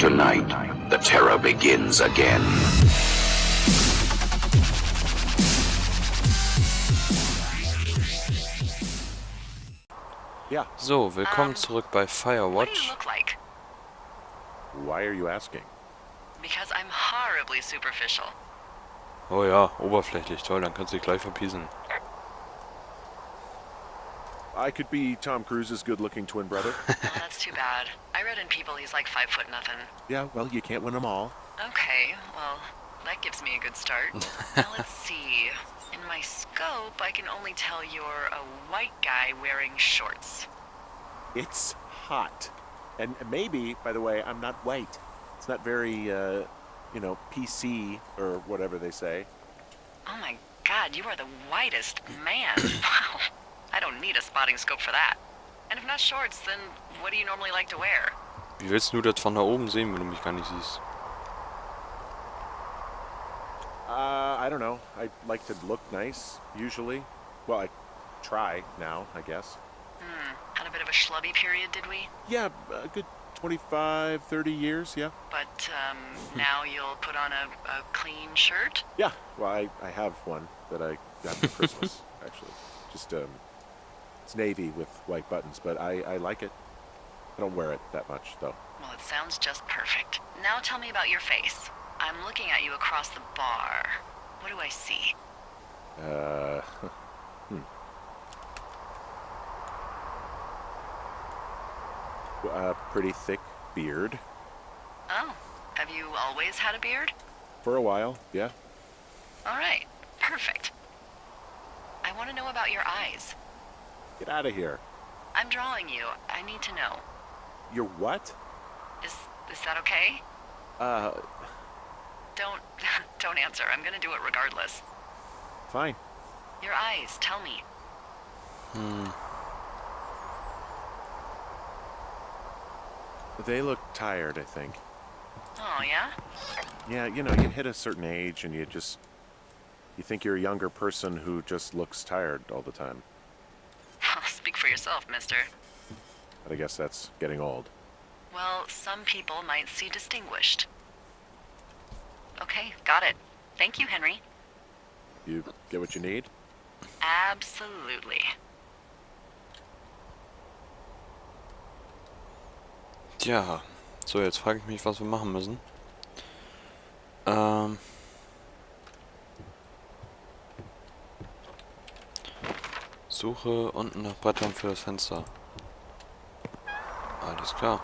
Tonight, the terror begins again. Ja. So, willkommen zurück bei What do you Firewatch. look like? Why are you asking? Because I'm horribly superficial. Oh ja, oberflächlich, toll, dann kannst du dich gleich verpiesen. I could be Tom Cruise's good-looking twin brother. Oh, that's too bad. I read in People he's like 5 foot nothing. Yeah, well, you can't win them all. Okay, well, that gives me a good start. Now let's see. In my scope, I can only tell you're a white guy wearing shorts. It's hot. And maybe, by the way, I'm not white. It's not very, PC or whatever they say. Oh my god, you are the whitest man. Wow. I don't need a spotting scope for that. And if not shorts, then what do you normally like to wear? Wie willst du das von da oben sehen, wenn du mich gar nicht siehst? I don't know. I like to look nice, usually. Well, I try now, I guess. Had a bit of a schlubby period, did we? Yeah, a good 25, 30 years, yeah. But, now you'll put on a clean shirt? Yeah, well, I have one that I got for Christmas, actually. Just, it's navy with white buttons, but I like it. I don't wear it that much, though. Well, it sounds just perfect. Now tell me about your face. I'm looking at you across the bar. What do I see? A pretty thick beard. Oh, have you always had a beard? For a while, yeah. All right, perfect. I want to know about your eyes. Get out of here. I'm drawing you. I need to know. You're what? Is that okay? Don't answer. I'm gonna do it regardless. Fine. Your eyes, tell me. They look tired, I think. Oh, yeah? Yeah, you hit a certain age and you think you're a younger person who just looks tired all the time. Speak for yourself, mister. But I guess that's getting old. Well, some people might see distinguished. Okay, got it. Thank you, Henry. You get what you need? Absolutely. Tja, so jetzt frage ich mich, was wir machen müssen. Suche unten nach Brettern für das Fenster. Alles klar.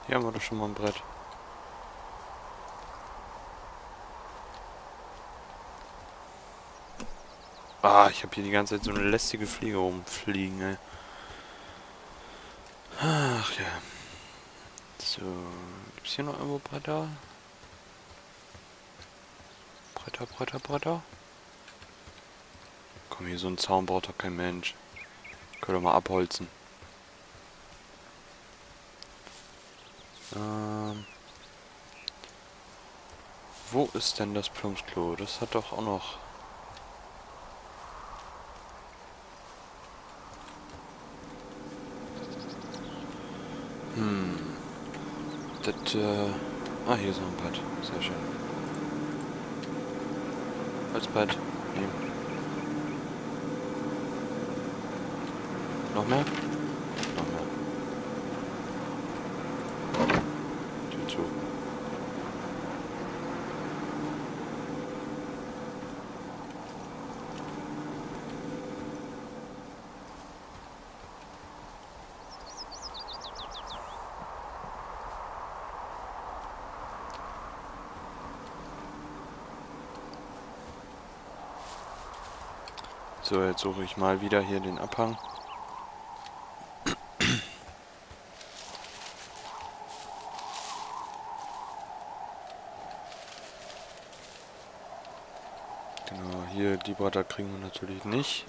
Hier haben wir doch schon mal ein Brett. Ah, ich habe hier die ganze Zeit so eine lästige Fliege rumfliegen, ey. Ach ja. So, gibt's hier noch irgendwo Bretter? Bretter. Komm, hier so ein Zaun braucht doch kein Mensch. Können wir mal abholzen. Wo ist denn das Plumpsklo? Das hat doch auch noch... Das, hier ist noch ein Bett. Sehr schön. Holzbett. Nehmen. Noch mehr? Noch mehr. Tür zu. So, jetzt suche ich mal wieder hier den Abhang. Genau, hier die Bretter kriegen wir natürlich nicht.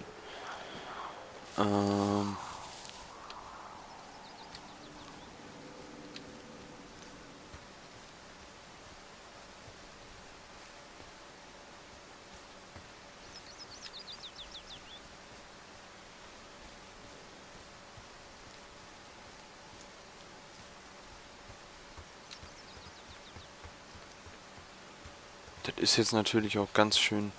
Das ist jetzt natürlich auch ganz schön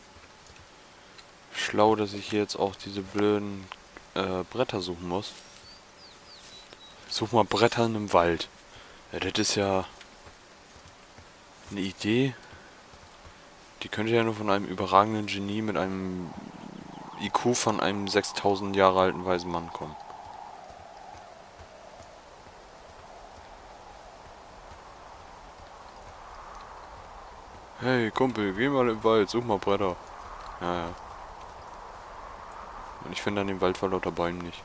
schlau, dass ich hier jetzt auch diese blöden Bretter suchen muss. Such mal Brettern im Wald. Ja, das ist ja eine Idee. Die könnte ja nur von einem überragenden Genie mit einem IQ von einem 6000 Jahre alten weisen Mann kommen. Hey Kumpel, geh mal im Wald, such mal Bretter. Ja, ja. Und ich finde an dem Wald vor lauter Bäumen nicht.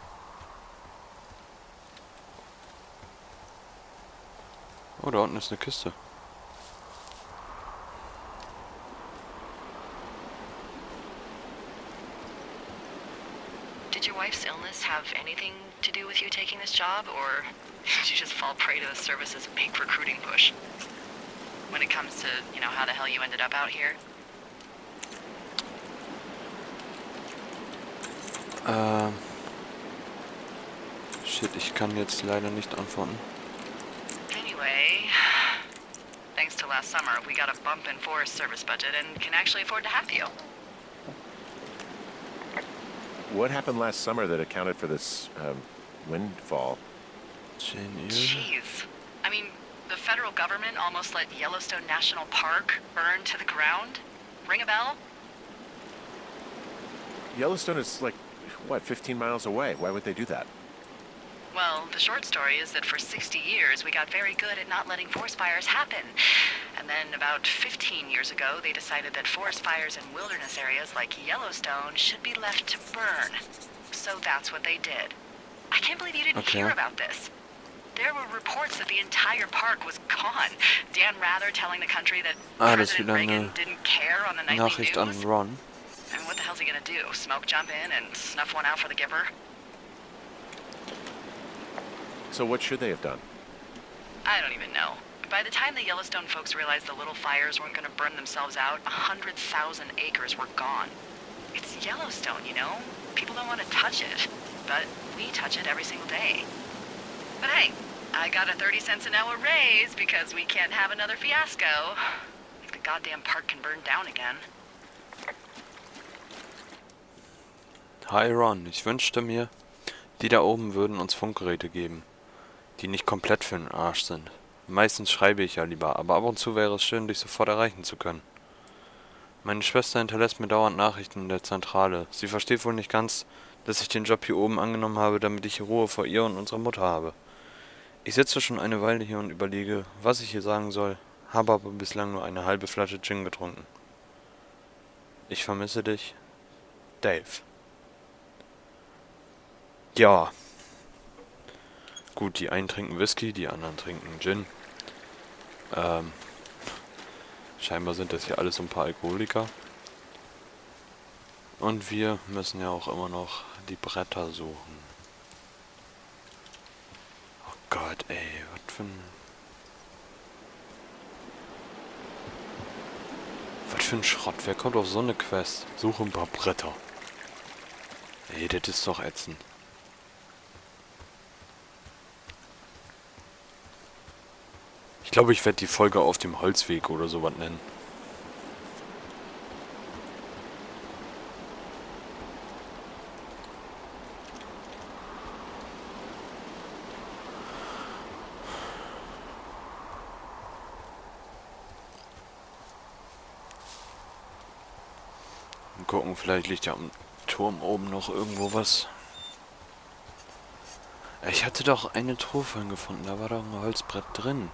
Oh, da unten ist eine Kiste. Did your wife's illness have anything to do with you taking this job, or did you just fall prey to the service's big recruiting push? When it comes to, you know, how the hell you ended up out here? Shit, ich kann jetzt leider nicht antworten. Anyway, thanks to last summer, we got a bump in Forest Service budget and can actually afford to have you. What happened last summer that accounted for this windfall? 10 Jahre. Jeez. I mean, the federal government almost let Yellowstone National Park burn to the ground. Ring a bell? Yellowstone is like, what, 15 miles away? Why would they do that? Well, the short story is that for 60 years, we got very good at not letting forest fires happen. And then about 15 years ago, they decided that forest fires in wilderness areas like Yellowstone should be left to burn. So that's what they did. I can't believe you didn't hear about this. There were reports that the entire park was gone. Dan Rather telling the country that President Reagan didn't care on the nightly Nachricht news. an Ron. I mean, what the hell's he gonna do? Smoke jump in and snuff one out for the giver? So what should they have done? I don't even know. By the time the Yellowstone folks realized the little fires weren't gonna burn themselves out, 100,000 acres were gone. It's Yellowstone, you know? People don't want to touch it. But we touch it every single day. But hey, I got a 30 cents an hour raise because we can't have another fiasco. Like the goddamn park can burn down again. Hi Ron, ich wünschte mir, die da oben würden uns Funkgeräte geben, die nicht komplett für den Arsch sind. Meistens schreibe ich ja lieber, aber ab und zu wäre es schön, dich sofort erreichen zu können. Meine Schwester hinterlässt mir dauernd Nachrichten in der Zentrale. Sie versteht wohl nicht ganz, dass ich den Job hier oben angenommen habe, damit ich Ruhe vor ihr und unserer Mutter habe. Ich sitze schon eine Weile hier und überlege, was ich hier sagen soll, habe aber bislang nur eine halbe Flasche Gin getrunken. Ich vermisse dich, Dave. Ja. Gut, die einen trinken Whisky, die anderen trinken Gin. Scheinbar sind das hier alles ein paar Alkoholiker. Und wir müssen ja auch immer noch die Bretter suchen. Oh Gott, ey, was für ein... Was für ein Schrott, wer kommt auf so eine Quest? Suche ein paar Bretter. Ey, das ist doch ätzend. Ich glaube, ich werde die Folge auf dem Holzweg oder sowas nennen. Mal gucken, vielleicht liegt ja am Turm oben noch irgendwo was. Ich hatte doch eine Truhe vorhin gefunden, da war doch ein Holzbrett drin.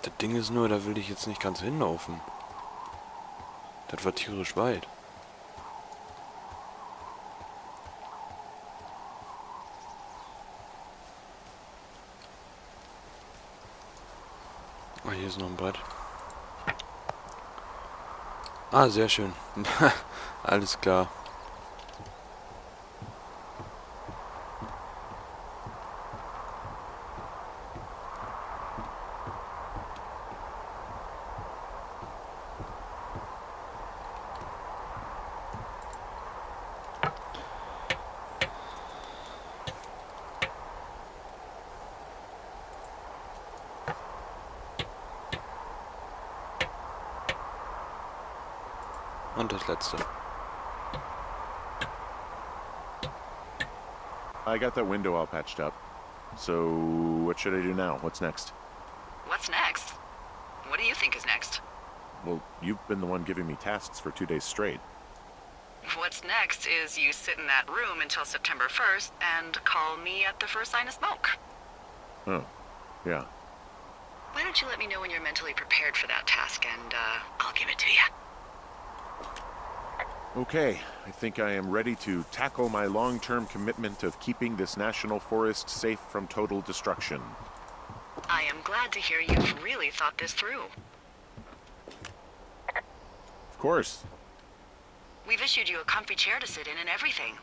Das Ding ist nur, da will ich jetzt nicht ganz hinlaufen. Das war tierisch weit. Ah, hier ist noch ein Brett. Ah, sehr schön. Alles klar. Und das letzte. I got that window all patched up. So, what should I do now? What's next? What's next? What do you think is next? Well, you've been the one giving me tasks for 2 days straight. What's next is you sit in that room until September 1st and call me at the first sign of smoke. Oh, yeah. Why don't you let me know when you're mentally prepared for that task and, I'll give it to you. Okay, I think I am ready to tackle my long-term commitment of keeping this national forest safe from total destruction. I am glad to hear you've really thought this through. Of course. We've issued you a comfy chair to sit in and everything.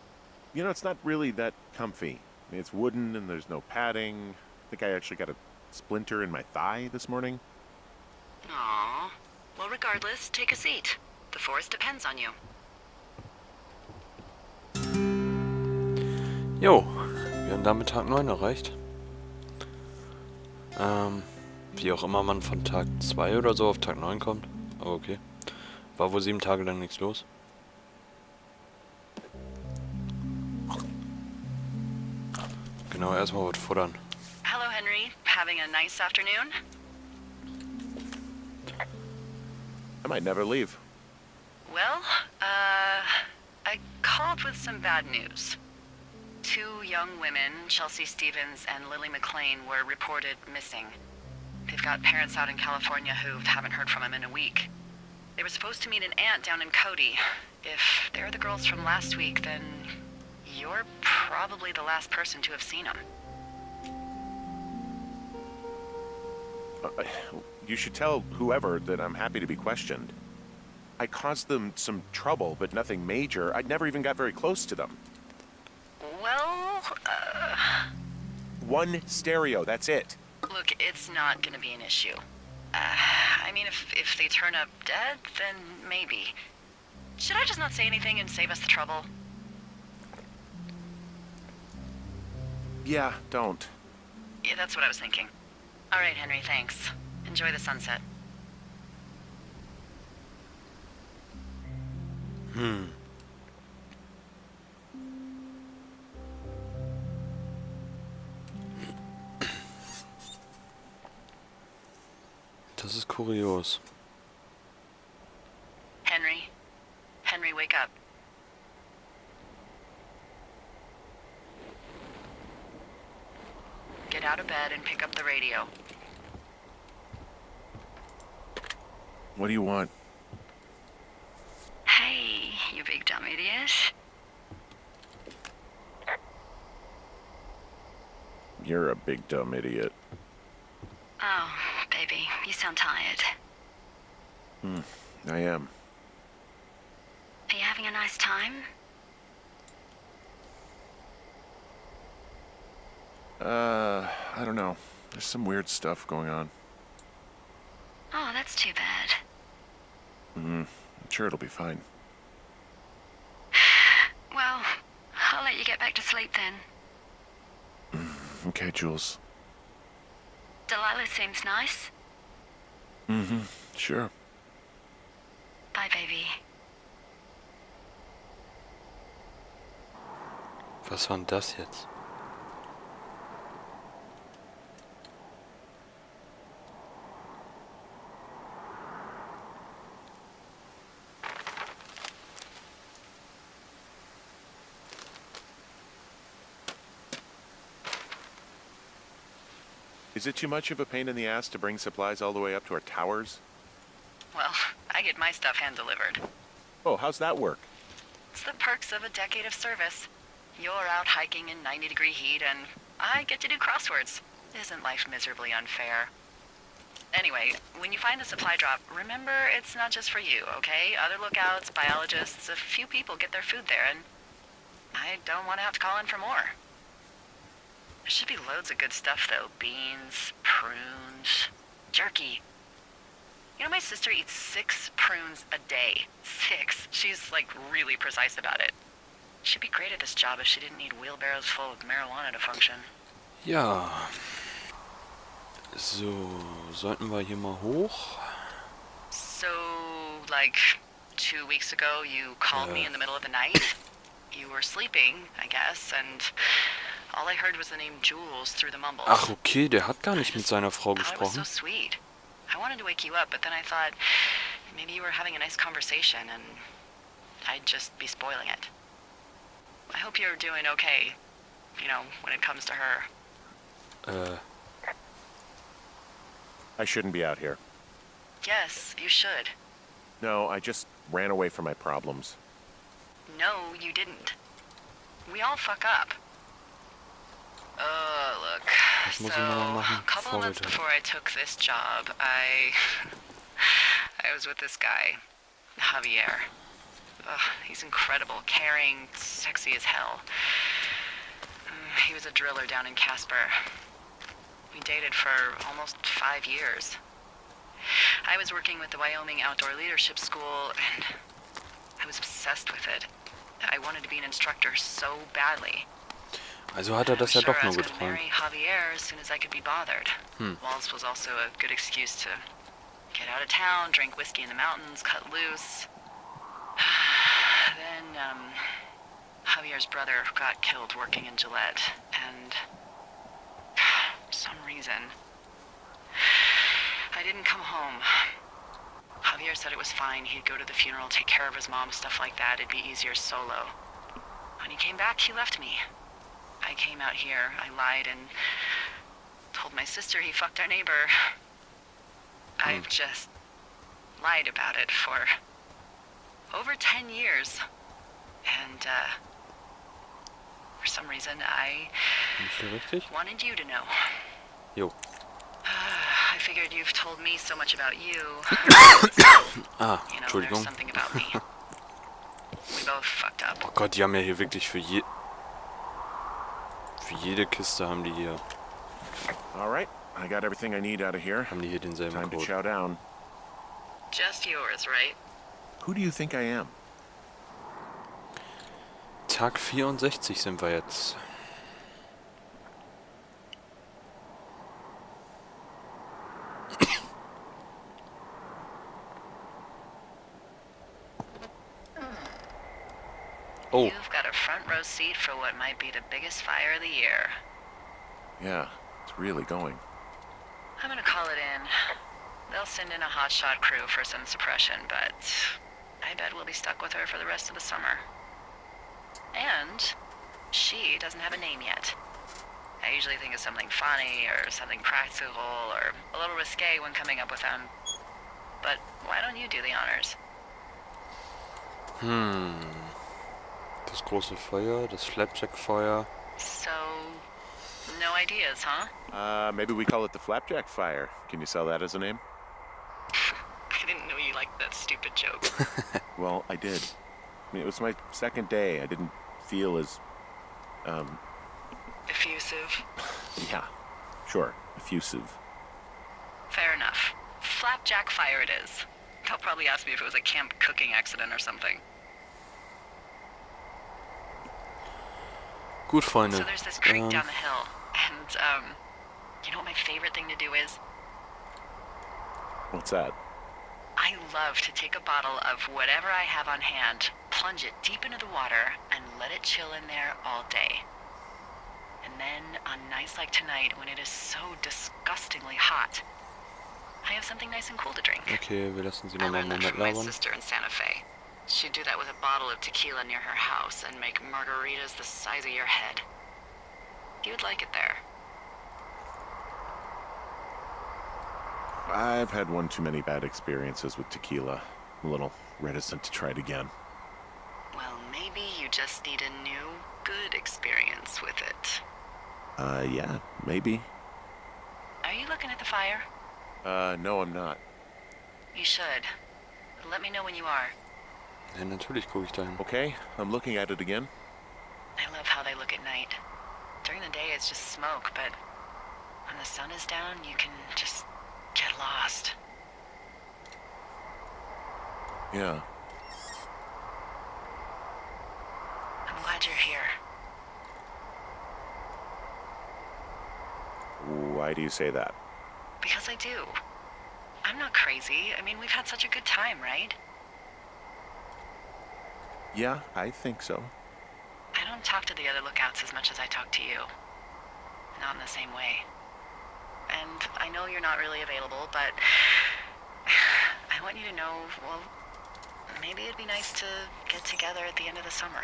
You know, it's not really that comfy. I mean, it's wooden and there's no padding. I think I actually got a splinter in my thigh this morning. Aww. Well, regardless, take a seat. The forest depends on you. Jo, wir haben damit Tag 9 erreicht. Wie auch immer man von Tag 2 oder so auf Tag 9 kommt. Aber okay. War wohl 7 Tage lang nichts los. Genau, erstmal was futtern. Hello, Henry. Having a nice afternoon? I might never leave. Well, I called with some bad news. 2 young women, Chelsea Stevens and Lily McLean, were reported missing. They've got parents out in California who haven't heard from them in a week. They were supposed to meet an aunt down in Cody. If they're the girls from last week, then you're probably the last person to have seen them. You should tell whoever that I'm happy to be questioned. I caused them some trouble, but nothing major. I never even got very close to them. Well, One stereo, that's it. look, it's not gonna be an issue. I mean, if they turn up dead, then maybe. Should I just not say anything and save us the trouble? Yeah, don't. Yeah, that's what I was thinking. All right, Henry, thanks. Enjoy the sunset. Das ist kurios. Henry? Henry, wake up. Get out of bed and pick up the radio. What do you want? Hey, you big dumb idiot. You're a big dumb idiot. Oh, baby, you sound tired. I am. Are you having a nice time? I don't know. There's some weird stuff going on. Oh, that's too bad. I'm sure it'll be fine. Well, I'll let you get back to sleep then. Okay, Jules. Delilah seems nice. Sure. Bye, baby. Was war denn das jetzt? Is it too much of a pain in the ass to bring supplies all the way up to our towers? Well, I get my stuff hand-delivered. Oh, how's that work? It's the perks of a decade of service. You're out hiking in 90-degree heat, and I get to do crosswords. Isn't life miserably unfair? Anyway, when you find a supply drop, remember it's not just for you, okay? Other lookouts, biologists, a few people get their food there, and I don't want to have to call in for more. There should be loads of good stuff, though. Beans, prunes, jerky. You know, my sister eats 6 prunes a day. 6. She's, like, really precise about it. She'd be great at this job if she didn't need wheelbarrows full of marijuana to function. Ja. So, sollten wir hier mal hoch? So, like, 2 weeks ago, you called me in the middle of the night. You were sleeping, I guess, and all I heard was the name Jules through the mumbles. Ach, okay, der hat gar nicht mit seiner Frau Thought it was so gesprochen. sweet. I wanted to wake you up, but then I thought maybe you were having a nice conversation and I'd just be spoiling it. I hope you're doing okay, you know, when it comes to her. I shouldn't be out here. Yes, you should. No, I just ran away from my problems. No, you didn't. We all fuck up. Look. Was So, muss ich nochmal machen? a couple of months Vorbild. before I took this job, I was with this guy, Javier. He's incredible, caring, sexy as hell. He was a driller down in Casper. We dated for almost 5 years. I was working with the Wyoming Outdoor Leadership School, and I was obsessed with it. I wanted to be an instructor so badly. Also hat er das ja Sure, doch I nur was going to geträumt. marry Javier as soon as I could be bothered. Waltz was also a good excuse to get out of town, drink whiskey in the mountains, cut loose. Then, Javier's brother got killed working in Gillette, and for some reason, I didn't come home. Javier said it was fine. He'd go to the funeral, take care of his mom, stuff like that. It'd be easier solo. When he came back, he left me. I came out here. I lied and told my sister he fucked our neighbor. I've just lied about it for over 10 years. And, for some reason, I Ist der richtig? wanted you to know. Jo. I figured you've told me so much about you. Ah, You know, there's Entschuldigung. something about me. We both fucked up. Oh Gott, die haben ja hier wirklich für jede Kiste haben die hier All right, I got everything I need out of here. denselben Time to Code. chow down. Just yours, right? Who do you think I am? Tag 64 sind wir jetzt. Oh, You've got a front row seat for what might be the biggest fire of the year. Yeah, it's really going. I'm gonna call it in. They'll send in a hotshot crew for some suppression, but I bet we'll be stuck with her for the rest of the summer. And she doesn't have a name yet. I usually think of something funny or something practical or a little risque when coming up with them. But why don't you do the honors? das große Feuer, das Flapjack-Feuer. So, no ideas, huh? Maybe we call it the Flapjack Fire. Can you sell that as a name? I didn't know you liked that stupid joke. Well, I did. I mean, it was my second day. I didn't feel as, Effusive. yeah, sure, effusive. Fair enough. Flapjack fire it is. They'll probably ask me if it was a camp cooking accident or something. Gut, Freunde. So there's this creek down the hill, and, you know what my favorite thing to do is? What's that? I love to take a bottle of whatever I have on hand, plunge it deep into the water, and let it chill in there all day. And then, on nights like tonight, when it is so disgustingly hot, I have something nice and cool to drink. Okay, wir lassen sie I nochmal einen learned that Moment from my labern. sister in Santa Fe. She'd do that with a bottle of tequila near her house and make margaritas the size of your head. You'd like it there. I've had one too many bad experiences with tequila. I'm a little reticent to try it again. Well, maybe you just need a new, good experience with it. Yeah, maybe. Are you looking at the fire? No, I'm not. You should. Let me know when you are. Ja, natürlich gucke ich dahin. Okay, I'm looking at it again. I love how they look at night. During the day, it's just smoke, but when the sun is down, you can just get lost. Yeah. I'm glad you're here. Why do you say that? Because I do. I'm not crazy. I mean, we've had such a good time, right? Yeah, I think so. I don't talk to the other lookouts as much as I talk to you. Not in the same way. And I know you're not really available, but I want you to know, well, maybe it'd be nice to get together at the end of the summer.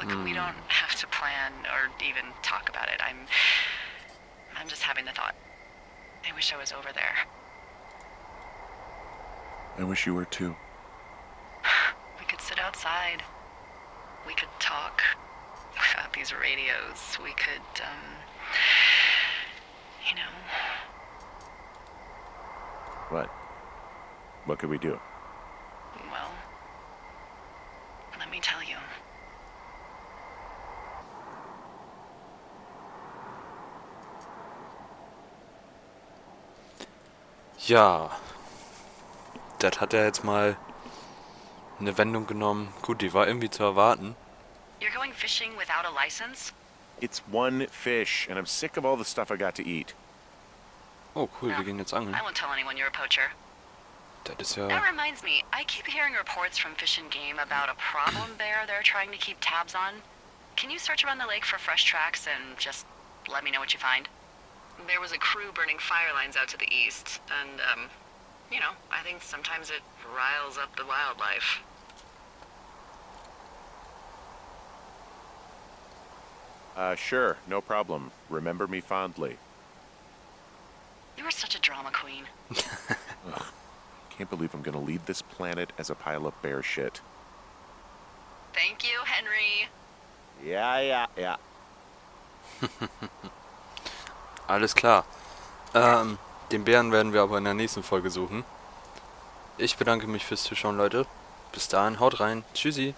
Look, we don't have to plan or even talk about it. I'm just having the thought. I wish I was over there. I wish you were too. We could sit outside. We could talk about these radios. We could, you know. What? What could we do? Well, let me tell you. Ja, das hat ja jetzt mal eine Wendung genommen. Gut, die war irgendwie zu erwarten. You're going fishing without a license? It's one fish, and I'm sick of all the stuff I got to eat. Oh cool, wir gehen jetzt angeln. I won't tell anyone you're a poacher. Das ist ja... That reminds me, I keep hearing reports from Fish and Game about a problem bear they're trying to keep tabs on. Can you search around the lake for fresh tracks and just let me know what you find? There was a crew burning fire lines out to the east, and, you know, I think sometimes it riles up the wildlife. Sure, no problem. Remember me fondly. You are such a drama queen. Can't believe I'm gonna leave this planet as a pile of bear shit. Thank you, Henry. Ja. Alles klar. Den Bären werden wir aber in der nächsten Folge suchen. Ich bedanke mich fürs Zuschauen, Leute. Bis dahin, haut rein. Tschüssi.